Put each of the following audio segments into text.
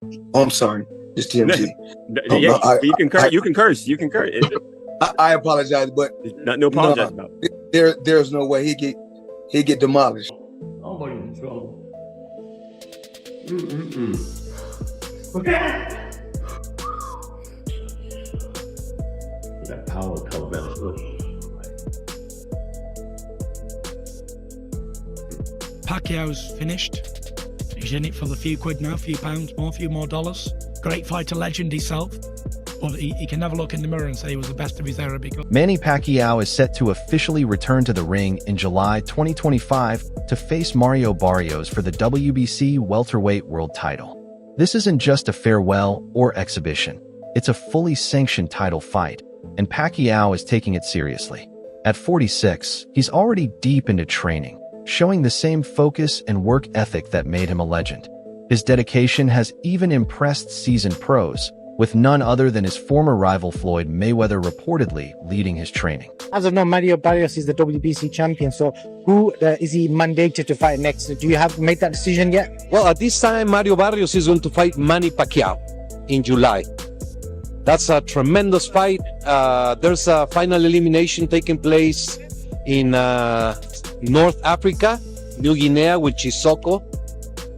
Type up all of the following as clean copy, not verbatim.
Oh, I'm sorry. It's TMZ. Oh, Yeah, no, you can curse. You can curse. You can curse. I apologize, but No apologize about. There's no way he get demolished. Somebody in trouble. That power come better. Pacquiao's finished. He's in it for the few quid now, few pounds more, few more dollars. Great fighter legend himself. But he can never look in the mirror and say he was the best of his era because Manny Pacquiao is set to officially return to the ring in July 2025 to face Mario Barrios for the WBC welterweight world title. This isn't just a farewell or exhibition. It's a fully sanctioned title fight, and Pacquiao is taking it seriously. At 46, he's already deep into training, showing the same focus and work ethic that made him a legend. His dedication has even impressed seasoned pros, with none other than his former rival Floyd Mayweather reportedly leading his training. As of now, Mario Barrios is the WBC champion, so who is he mandated to fight next? Do you have made that decision yet? Well, at this time, Mario Barrios is going to fight Manny Pacquiao in July. That's a tremendous fight. There's a final elimination taking place in North Africa, New Guinea, which is Soko.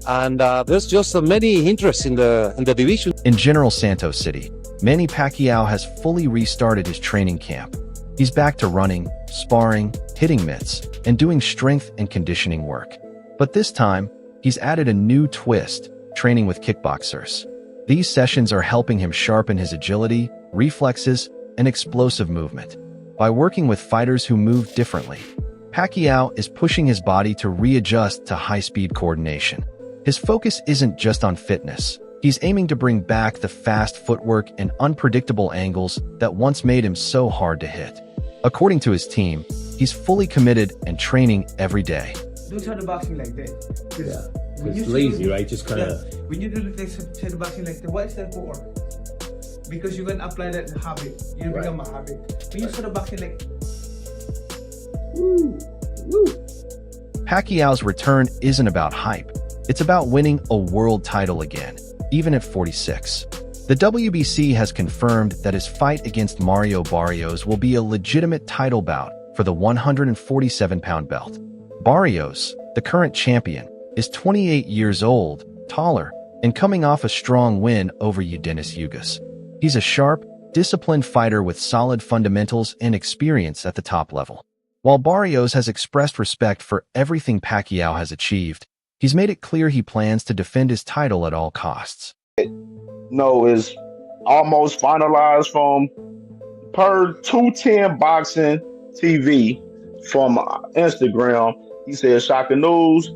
And there's just many interests in the division. In General Santos City, Manny Pacquiao has fully restarted his training camp. He's back to running, sparring, hitting mitts, and doing strength and conditioning work. But this time, he's added a new twist, training with kickboxers. These sessions are helping him sharpen his agility, reflexes, and explosive movement. By working with fighters who move differently, Pacquiao is pushing his body to readjust to high-speed coordination. His focus isn't just on fitness. He's aiming to bring back the fast footwork and unpredictable angles that once made him so hard to hit. According to his team, he's fully committed and training every day. Do shadow boxing like that. Yeah, it's lazy, right? Just kind of. When you do the shadow boxing like that, what is that for? Because you can apply that habit. You become a habit. When you shadow boxing like. Pacquiao's return isn't about hype. It's about winning a world title again, even at 46. The WBC has confirmed that his fight against Mario Barrios will be a legitimate title bout for the 147-pound belt. Barrios, the current champion, is 28 years old, taller, and coming off a strong win over Dennis Ugas. He's a sharp, disciplined fighter with solid fundamentals and experience at the top level. While Barrios has expressed respect for everything Pacquiao has achieved, he's made it clear he plans to defend his title at all costs. No, is almost finalized from per 210 Boxing TV from Instagram. He says, shocking news,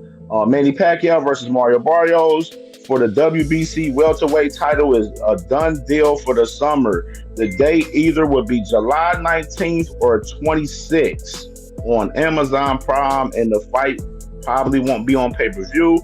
Manny Pacquiao versus Mario Barrios for the WBC welterweight title is a done deal for the summer. The date either will be July 19th or 26th on Amazon Prime, and the fight probably won't be on pay-per-view.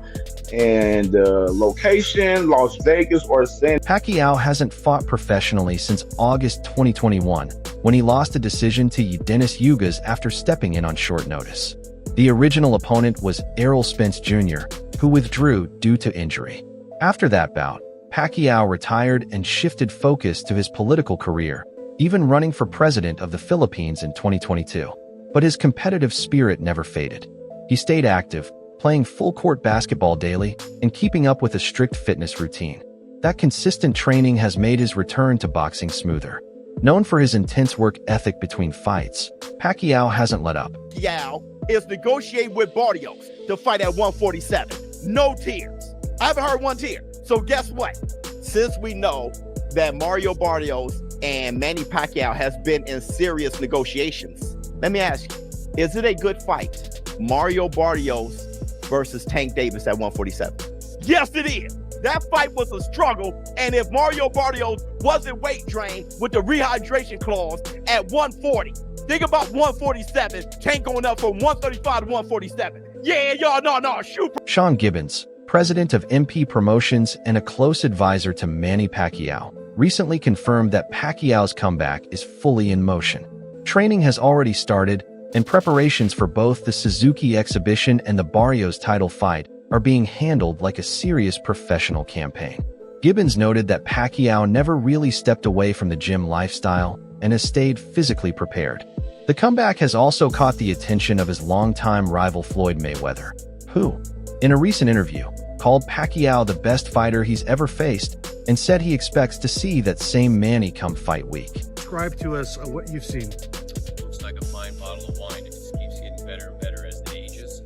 And location, Las Vegas or San. Pacquiao hasn't fought professionally since August 2021, when he lost a decision to Dennis Ugas after stepping in on short notice. The original opponent was Errol Spence Jr., who withdrew due to injury. After that bout, Pacquiao retired and shifted focus to his political career, even running for president of the Philippines in 2022. But his competitive spirit never faded. He stayed active, playing full-court basketball daily and keeping up with a strict fitness routine. That consistent training has made his return to boxing smoother. Known for his intense work ethic between fights, Pacquiao hasn't let up. Pacquiao is negotiating with Barrios to fight at 147. No tears. I haven't heard one tear. So guess what? Since we know that Mario Barrios and Manny Pacquiao has been in serious negotiations, let me ask you, is it a good fight? Mario Barrios versus Tank Davis at 147. Yes, it is. That fight was a struggle, and if Mario Barrios wasn't weight drained with the rehydration clause at 140, think about 147, Tank going up from 135 to 147. Yeah, y'all, no, shoot. Sean Gibbons, president of MP Promotions and a close advisor to Manny Pacquiao, recently confirmed that Pacquiao's comeback is fully in motion. Training has already started, and preparations for both the Suzuki exhibition and the Barrios title fight are being handled like a serious professional campaign. Gibbons noted that Pacquiao never really stepped away from the gym lifestyle and has stayed physically prepared. The comeback has also caught the attention of his longtime rival Floyd Mayweather, who, in a recent interview, called Pacquiao the best fighter he's ever faced and said he expects to see that same Manny come fight week. Describe to us what you've seen. Looks like a fine bottle of wine. It just keeps getting better and better as it ages.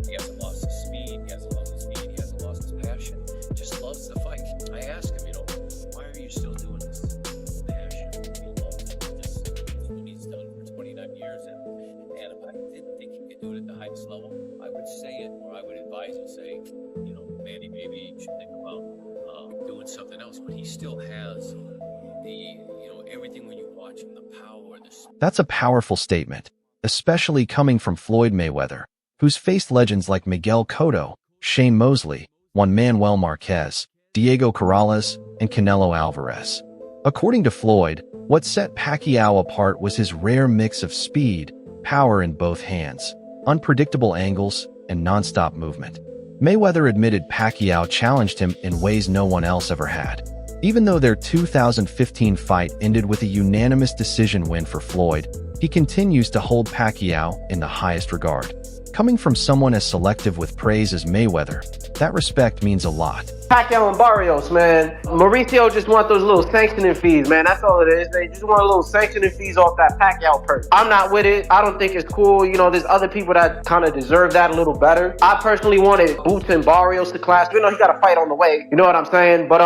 He hasn't lost his speed. He hasn't lost his speed. He hasn't lost his passion. Just loves the fight. I ask him, why are you still doing this? Passion. He loves it. That's what he's done for 29 years. And if I didn't think he could do it at the highest level, I would say it, or I would advise and say, Manny, maybe you should think about doing something else. But he still has everything when you watch him, the power, That's a powerful statement, especially coming from Floyd Mayweather, who's faced legends like Miguel Cotto, Shane Mosley, Juan Manuel Marquez, Diego Corrales, and Canelo Alvarez. According to Floyd, what set Pacquiao apart was his rare mix of speed, power in both hands, unpredictable angles, and nonstop movement. Mayweather admitted Pacquiao challenged him in ways no one else ever had. Even though their 2015 fight ended with a unanimous decision win for Floyd, he continues to hold Pacquiao in the highest regard. Coming from someone as selective with praise as Mayweather, that respect means a lot. Pacquiao and Barrios, man. Mauricio just want those little sanctioning fees, man. That's all it is. They just want a little sanctioning fees off that Pacquiao purse. I'm not with it. I don't think it's cool. There's other people that kind of deserve that a little better. I personally wanted Boots and Barrios to clash. He got a fight on the way. You know what I'm saying? But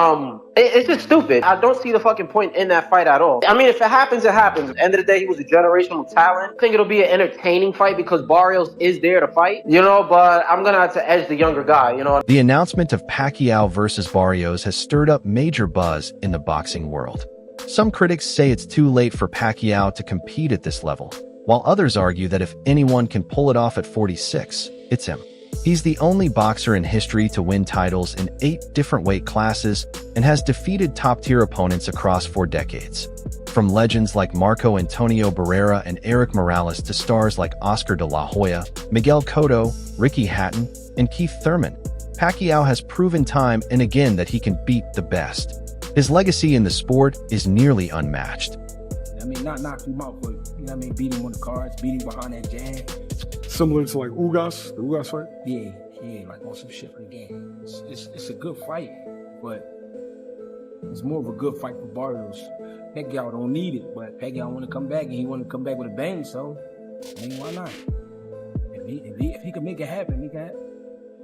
it's just stupid. I don't see the fucking point in that fight at all. I mean, if it happens, it happens. At the end of the day, he was a generational talent. I think it'll be an entertaining fight because Barrios is there to fight, but I'm gonna have to edge the younger guy, The announcement of Pacquiao versus Barrios has stirred up major buzz in the boxing world. Some critics say it's too late for Pacquiao to compete at this level, while others argue that if anyone can pull it off at 46, it's him. He's the only boxer in history to win titles in 8 different weight classes and has defeated top-tier opponents across 4 decades. From legends like Marco Antonio Barrera and Eric Morales to stars like Oscar de la Hoya, Miguel Cotto, Ricky Hatton, and Keith Thurman, Pacquiao has proven time and again that he can beat the best. His legacy in the sport is nearly unmatched. Not knock him out, but beat him on the cards, beat him behind that jab. Similar to like Ugas, the Ugas fight? Yeah, like on some shit for the game. It's a good fight, but it's more of a good fight for Barrios. Pacquiao don't need it, but Pacquiao want to come back, and he want to come back with a bang, so why not? If he can make it happen, he can happen.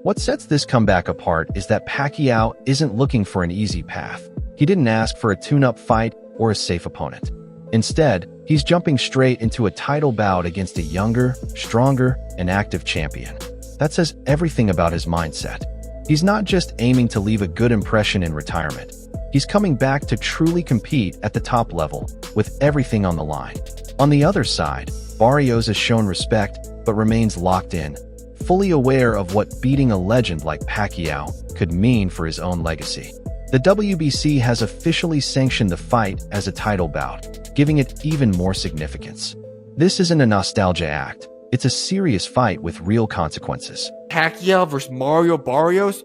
What sets this comeback apart is that Pacquiao isn't looking for an easy path. He didn't ask for a tune-up fight or a safe opponent. Instead, he's jumping straight into a title bout against a younger, stronger, and active champion. That says everything about his mindset. He's not just aiming to leave a good impression in retirement. He's coming back to truly compete at the top level, with everything on the line. On the other side, Barrios has shown respect, but remains locked in, fully aware of what beating a legend like Pacquiao could mean for his own legacy. The WBC has officially sanctioned the fight as a title bout, giving it even more significance. This isn't a nostalgia act. It's a serious fight with real consequences. Pacquiao versus Mario Barrios?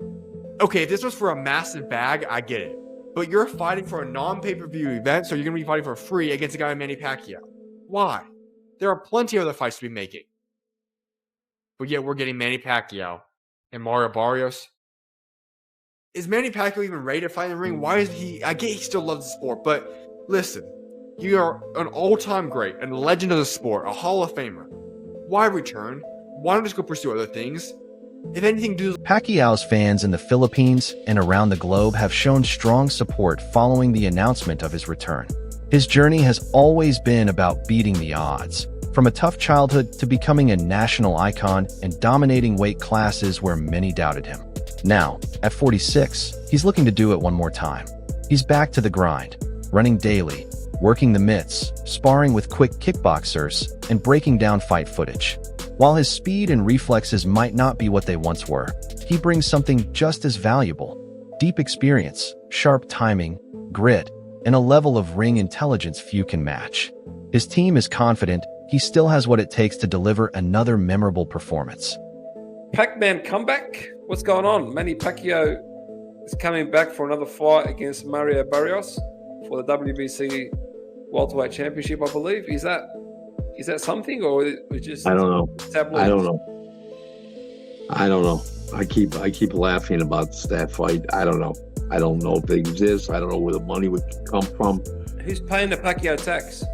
Okay, if this was for a massive bag, I get it. But you're fighting for a non-pay-per-view event, so you're going to be fighting for free against a guy like Manny Pacquiao. Why? There are plenty of other fights to be making. But yet we're getting Manny Pacquiao and Mario Barrios. Is Manny Pacquiao even ready to fight in the ring? Why is he? I get he still loves the sport, but listen, you are an all-time great, a legend of the sport, a Hall of Famer. Why return? Why not just go pursue other things? If anything, Pacquiao's fans in the Philippines and around the globe have shown strong support following the announcement of his return. His journey has always been about beating the odds, from a tough childhood to becoming a national icon and dominating weight classes where many doubted him. Now, at 46, he's looking to do it one more time. He's back to the grind, running daily, working the mitts, sparring with quick kickboxers, and breaking down fight footage. While his speed and reflexes might not be what they once were, he brings something just as valuable: deep experience, sharp timing, grit, and a level of ring intelligence few can match. His team is confident he still has what it takes to deliver another memorable performance. PacMan comeback? What's going on? Manny Pacquiao is coming back for another fight against Mario Barrios for the WBC Welterweight Championship, I believe. Is that something, or is it just I don't know. tabloids? I don't know. I don't know. I keep laughing about that fight. I don't know. I don't know if they exist. I don't know where the money would come from. Who's paying the Pacquiao tax?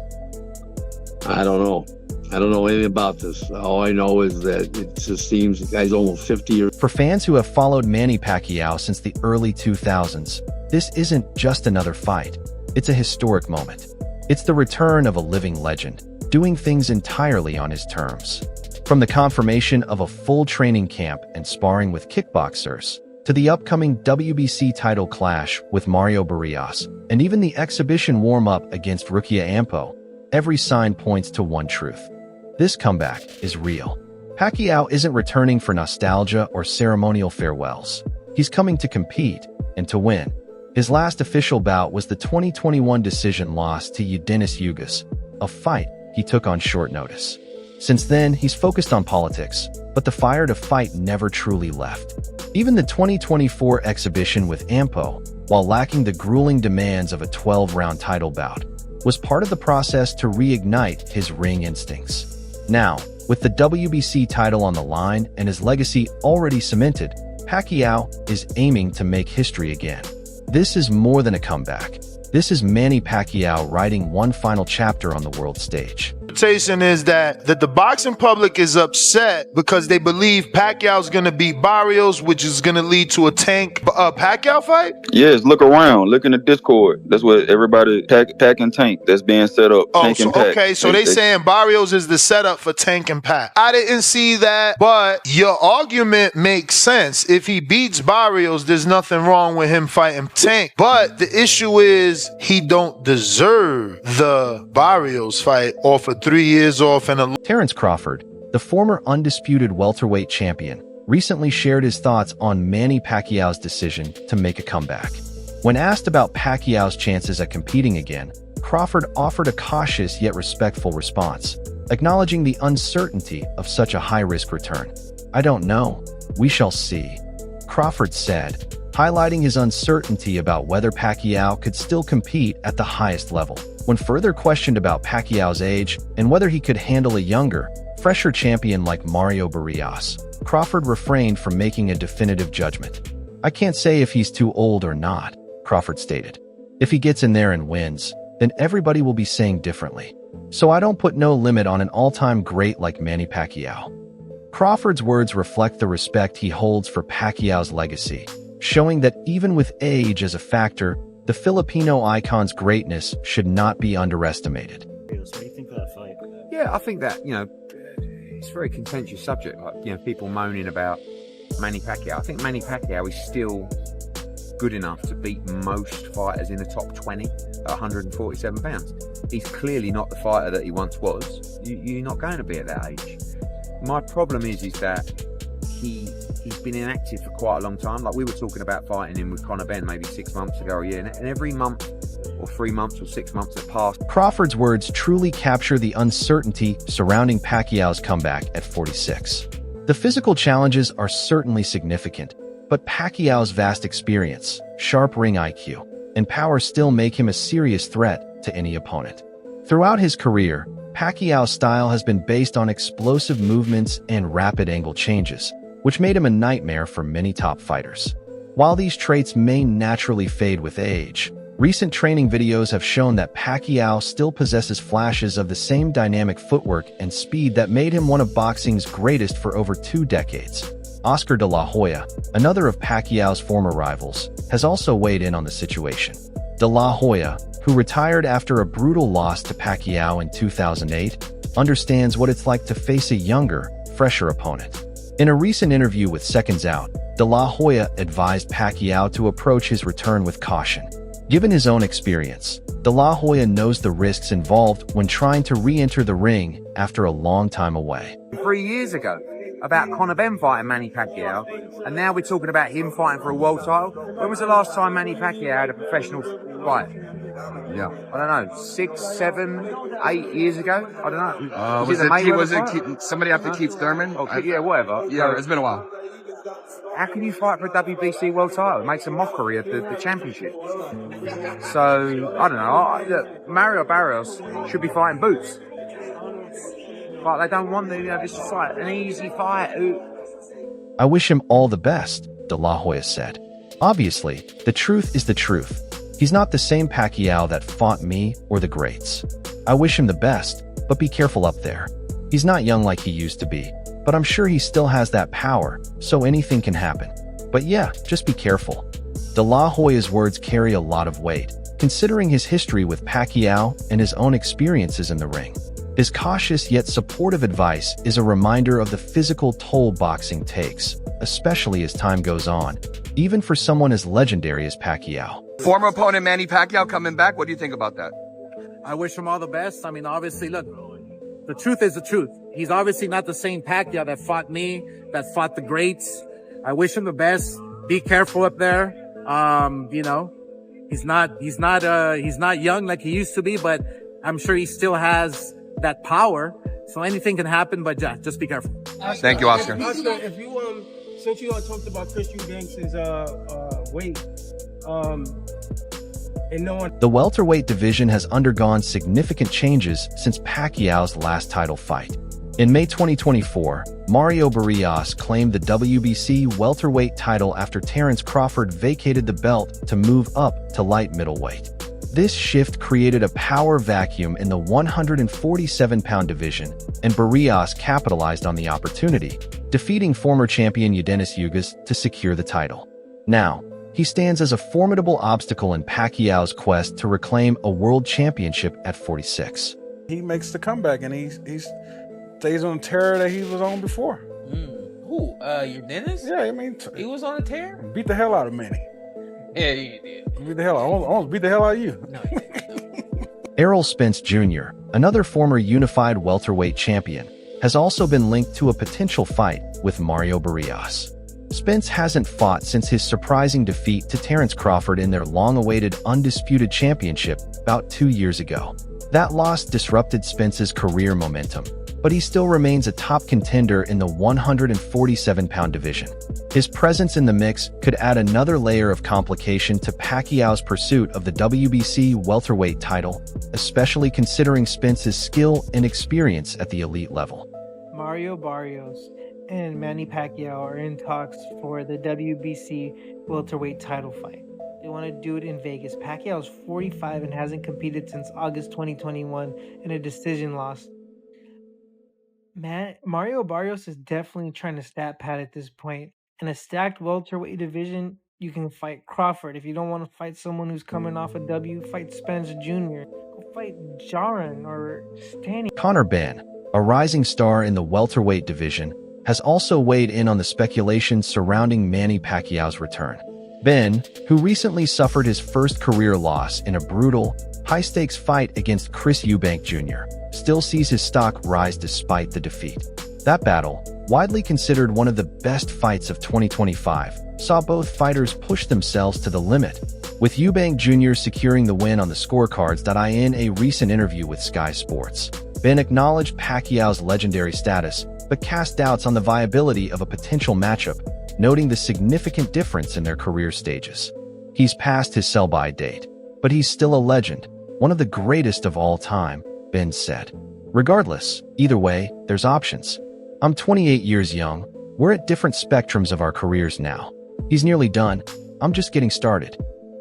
I don't know. I don't know anything about this. All I know is that it just seems the guy's almost 50 years. For fans who have followed Manny Pacquiao since the early 2000s, this isn't just another fight. It's a historic moment. It's the return of a living legend, doing things entirely on his terms. From the confirmation of a full training camp and sparring with kickboxers, to the upcoming WBC title clash with Mario Barrios, and even the exhibition warm-up against Rukia Ampo, every sign points to one truth. This comeback is real. Pacquiao isn't returning for nostalgia or ceremonial farewells. He's coming to compete and to win. His last official bout was the 2021 decision loss to Denis Ugas, a fight he took on short notice. Since then, he's focused on politics, but the fire to fight never truly left. Even the 2024 exhibition with Ampo, while lacking the grueling demands of a 12-round title bout, was part of the process to reignite his ring instincts. Now, with the WBC title on the line and his legacy already cemented, Pacquiao is aiming to make history again. This is more than a comeback. This is Manny Pacquiao writing one final chapter on the world stage. Is that the boxing public is upset because they believe Pacquiao's going to beat Barrios, which is going to lead to a Tank Pacquiao fight? Yes, look around. Look in the Discord. That's what everybody, Pac and Tank, that's being set up. Oh, Tank so, and Pac. okay, so they saying Barrios is the setup for Tank and Pac. I didn't see that, but your argument makes sense. If he beats Barrios, there's nothing wrong with him fighting Tank. But the issue is he don't deserve the Barrios fight off of 3 years off and a... Terence Crawford, the former undisputed welterweight champion, recently shared his thoughts on Manny Pacquiao's decision to make a comeback. When asked about Pacquiao's chances at competing again, Crawford offered a cautious yet respectful response, acknowledging the uncertainty of such a high-risk return. "I don't know. We shall see," Crawford said, highlighting his uncertainty about whether Pacquiao could still compete at the highest level. When further questioned about Pacquiao's age and whether he could handle a younger, fresher champion like Mario Barrios, Crawford refrained from making a definitive judgment. "I can't say if he's too old or not," Crawford stated. "If he gets in there and wins, then everybody will be saying differently. So I don't put no limit on an all-time great like Manny Pacquiao." Crawford's words reflect the respect he holds for Pacquiao's legacy, showing that even with age as a factor, the Filipino icon's greatness should not be underestimated. What do you think of that fight? Yeah, I think that, it's a very contentious subject. Like, people moaning about Manny Pacquiao. I think Manny Pacquiao is still good enough to beat most fighters in the top 20 at 147 pounds. He's clearly not the fighter that he once was. You're not going to be at that age. My problem is that he's been inactive for quite a long time. Like, we were talking about fighting him with Conor Benn maybe 6 months ago or a year, and every month or 3 months or 6 months that passed. Crawford's words truly capture the uncertainty surrounding Pacquiao's comeback at 46. The physical challenges are certainly significant, but Pacquiao's vast experience, sharp ring IQ, and power still make him a serious threat to any opponent. Throughout his career, Pacquiao's style has been based on explosive movements and rapid angle changes, which made him a nightmare for many top fighters. While these traits may naturally fade with age, recent training videos have shown that Pacquiao still possesses flashes of the same dynamic footwork and speed that made him one of boxing's greatest for over 2 decades. Oscar De La Hoya, another of Pacquiao's former rivals, has also weighed in on the situation. De La Hoya, who retired after a brutal loss to Pacquiao in 2008, understands what it's like to face a younger, fresher opponent. In a recent interview with Seconds Out, De La Hoya advised Pacquiao to approach his return with caution. Given his own experience, De La Hoya knows the risks involved when trying to re-enter the ring after a long time away. 3 years ago, about Conor Benn fighting Manny Pacquiao, and now we're talking about him fighting for a world title. When was the last time Manny Pacquiao had a professional fight? Yeah. I don't know, 6, 7, 8 years ago? I don't know. Was it somebody after Keith Thurman? Okay, yeah, whatever. Yeah, it's been a while. How can you fight for a WBC world title? It makes a mockery of the championship. So, I don't know. Look, Mario Barrios should be fighting Boots. But they don't want to, this is like an easy fight. I wish him all the best, De La Hoya said. Obviously, the truth is the truth. He's not the same Pacquiao that fought me or the greats. I wish him the best, but be careful up there. He's not young like he used to be, but I'm sure he still has that power, so anything can happen. But yeah, just be careful. De La Hoya's words carry a lot of weight, considering his history with Pacquiao and his own experiences in the ring. His cautious yet supportive advice is a reminder of the physical toll boxing takes, especially as time goes on, even for someone as legendary as Pacquiao. Former opponent Manny Pacquiao coming back. What do you think about that? I wish him all the best. I mean, obviously, look, the truth is the truth. He's obviously not the same Pacquiao that fought me, that fought the greats. I wish him the best. Be careful up there. You know, he's not young like he used to be, but I'm sure he still has that power. So anything can happen, but just be careful. Thank you, Oscar. Oscar, if you since you talked about Chris Eubanks's weight, and no one. The welterweight division has undergone significant changes since Pacquiao's last title fight. In May 2024, Mario Barrios claimed the WBC welterweight title after Terence Crawford vacated the belt to move up to light middleweight. This shift created a power vacuum in the 147-pound division, and Barrios capitalized on the opportunity, defeating former champion Eudenis Ugas to secure the title. Now, he stands as a formidable obstacle in Pacquiao's quest to reclaim a world championship at 46. He makes the comeback, and he stays on the tear that he was on before. Who? Eudenis? Yeah, I mean, he was on a tear? Beat the hell out of Manny. Yeah, he did. Beat the hell out. Almost beat the hell out of you. No, he didn't. Errol Spence Jr., another former unified welterweight champion, has also been linked to a potential fight with Mario Barrios. Spence hasn't fought since his surprising defeat to Terence Crawford in their long-awaited undisputed championship about 2 years ago. That loss disrupted Spence's career momentum, but he still remains a top contender in the 147-pound division. His presence in the mix could add another layer of complication to Pacquiao's pursuit of the WBC welterweight title, especially considering Spence's skill and experience at the elite level. Mario Barrios and Manny Pacquiao are in talks for the WBC welterweight title fight. They want to do it in Vegas. Pacquiao's 45 and hasn't competed since August 2021 in a decision loss. Mario Barrios is definitely trying to stat pad at this point. In a stacked welterweight division, you can fight Crawford. If you don't want to fight someone who's coming off a W, fight Spence Jr. Go fight Jaron or Stanley. Conor Benn, a rising star in the welterweight division, has also weighed in on the speculation surrounding Manny Pacquiao's return. Benn, who recently suffered his first career loss in a brutal, high-stakes fight against Chris Eubank Jr., still sees his stock rise despite the defeat. That battle, widely considered one of the best fights of 2025, saw both fighters push themselves to the limit, with Eubank Jr. securing the win on the scorecards. In a recent interview with Sky Sports, Benn acknowledged Pacquiao's legendary status, but cast doubts on the viability of a potential matchup, noting the significant difference in their career stages. He's past his sell-by date, but he's still a legend, one of the greatest of all time, Benn said. Regardless, either way, there's options. I'm 28 years young. We're at different spectrums of our careers now. He's nearly done. I'm just getting started.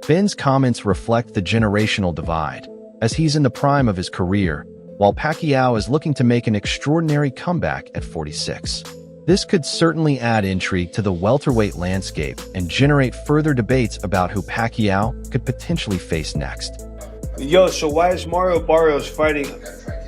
Benn's comments reflect the generational divide, as he's in the prime of his career, while Pacquiao is looking to make an extraordinary comeback at 46. This could certainly add intrigue to the welterweight landscape and generate further debates about who Pacquiao could potentially face next. Yo, so why is Mario Barrios fighting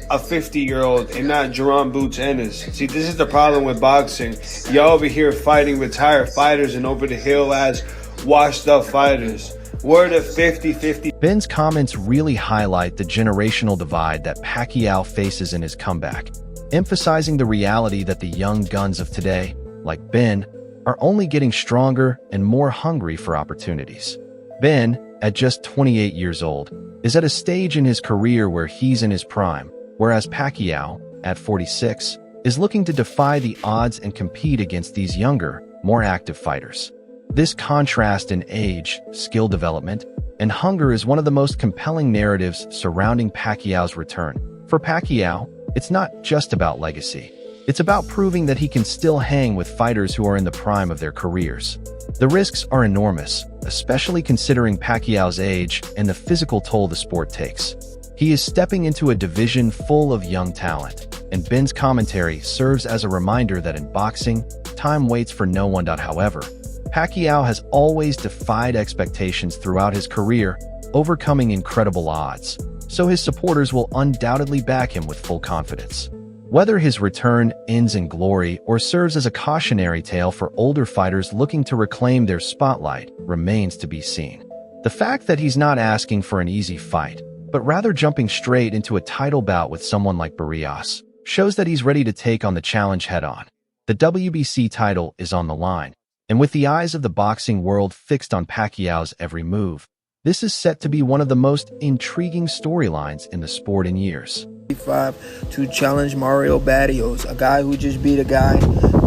a 50-year-old and not Jerome Boots Ennis? See, this is the problem with boxing. Y'all over here fighting retired fighters and over the hill as washed-up fighters. We're the 50-50. Benn's comments really highlight the generational divide that Pacquiao faces in his comeback, emphasizing the reality that the young guns of today, like Benn, are only getting stronger and more hungry for opportunities. Benn, at just 28 years old, is at a stage in his career where he's in his prime, whereas Pacquiao, at 46, is looking to defy the odds and compete against these younger, more active fighters. This contrast in age, skill development, and hunger is one of the most compelling narratives surrounding Pacquiao's return. For Pacquiao, it's not just about legacy. It's about proving that he can still hang with fighters who are in the prime of their careers. The risks are enormous, especially considering Pacquiao's age and the physical toll the sport takes. He is stepping into a division full of young talent, and Ben's commentary serves as a reminder that in boxing, time waits for no one. However, Pacquiao has always defied expectations throughout his career, overcoming incredible odds, so his supporters will undoubtedly back him with full confidence. Whether his return ends in glory or serves as a cautionary tale for older fighters looking to reclaim their spotlight remains to be seen. The fact that he's not asking for an easy fight, but rather jumping straight into a title bout with someone like Barrios, shows that he's ready to take on the challenge head-on. The WBC title is on the line, and with the eyes of the boxing world fixed on Pacquiao's every move, this is set to be one of the most intriguing storylines in the sport in years. To challenge Mario Barrios, a guy who just beat a guy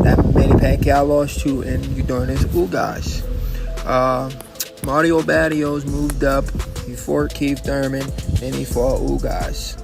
that Manny Pacquiao lost to during his Ugas. Mario Barrios moved up. He fought Keith Thurman, then he fought Ugas.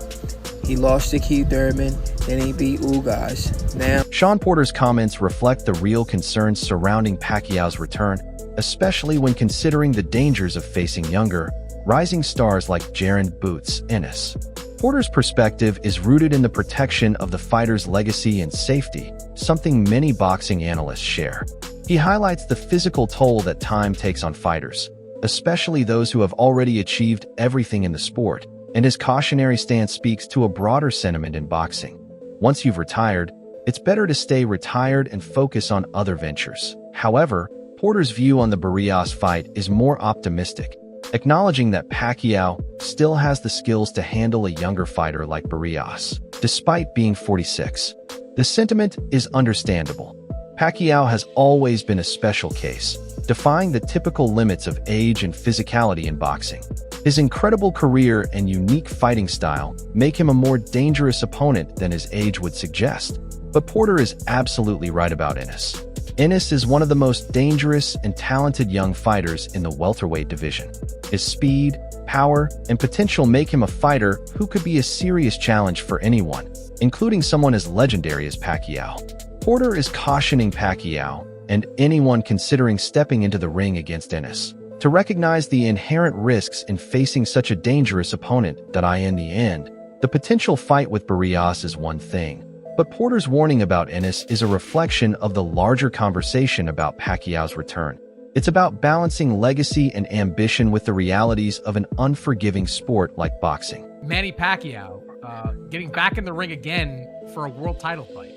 He lost to Keith Thurman, then he beat Ugas. Now, Sean Porter's comments reflect the real concerns surrounding Pacquiao's return, especially when considering the dangers of facing younger, rising stars like Jaron "Boots" Ennis. Porter's perspective is rooted in the protection of the fighter's legacy and safety, something many boxing analysts share. He highlights the physical toll that time takes on fighters, especially those who have already achieved everything in the sport, and his cautionary stance speaks to a broader sentiment in boxing. Once you've retired, it's better to stay retired and focus on other ventures. However, Porter's view on the Barrios fight is more optimistic, acknowledging that Pacquiao still has the skills to handle a younger fighter like Barrios, despite being 46. The sentiment is understandable. Pacquiao has always been a special case, defying the typical limits of age and physicality in boxing. His incredible career and unique fighting style make him a more dangerous opponent than his age would suggest. But Porter is absolutely right about Ennis. Ennis is one of the most dangerous and talented young fighters in the welterweight division. His speed, power, and potential make him a fighter who could be a serious challenge for anyone, including someone as legendary as Pacquiao. Porter is cautioning Pacquiao and anyone considering stepping into the ring against Ennis to recognize the inherent risks in facing such a dangerous opponent. In the end, the potential fight with Barrios is one thing, but Porter's warning about Ennis is a reflection of the larger conversation about Pacquiao's return. It's about balancing legacy and ambition with the realities of an unforgiving sport like boxing. Manny Pacquiao getting back in the ring again for a world title fight.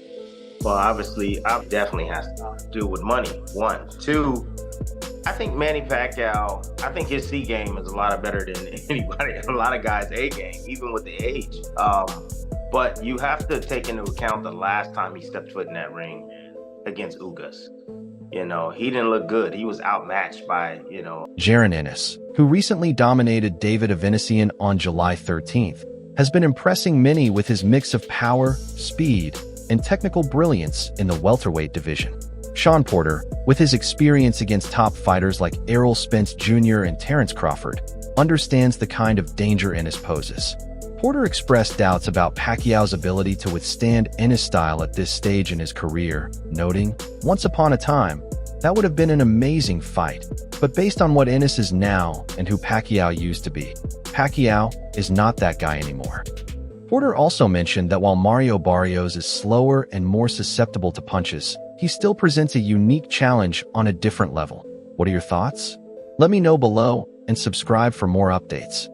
Well, obviously, it definitely has to do with money, one. Two, I think Manny Pacquiao, I think his C game is a lot better than anybody, a lot of guys' A game, even with the age. But you have to take into account the last time he stepped foot in that ring against Ugas. You know, he didn't look good. He was outmatched by, Jaron Ennis, who recently dominated David Evanesian on July 13th, has been impressing many with his mix of power, speed, and technical brilliance in the welterweight division. Sean Porter, with his experience against top fighters like Errol Spence Jr. and Terrence Crawford, understands the kind of danger Ennis poses. Porter expressed doubts about Pacquiao's ability to withstand Ennis' style at this stage in his career, noting, "Once upon a time, that would have been an amazing fight, but based on what Ennis is now and who Pacquiao used to be, Pacquiao is not that guy anymore." Porter also mentioned that while Mario Barrios is slower and more susceptible to punches, he still presents a unique challenge on a different level. What are your thoughts? Let me know below and subscribe for more updates.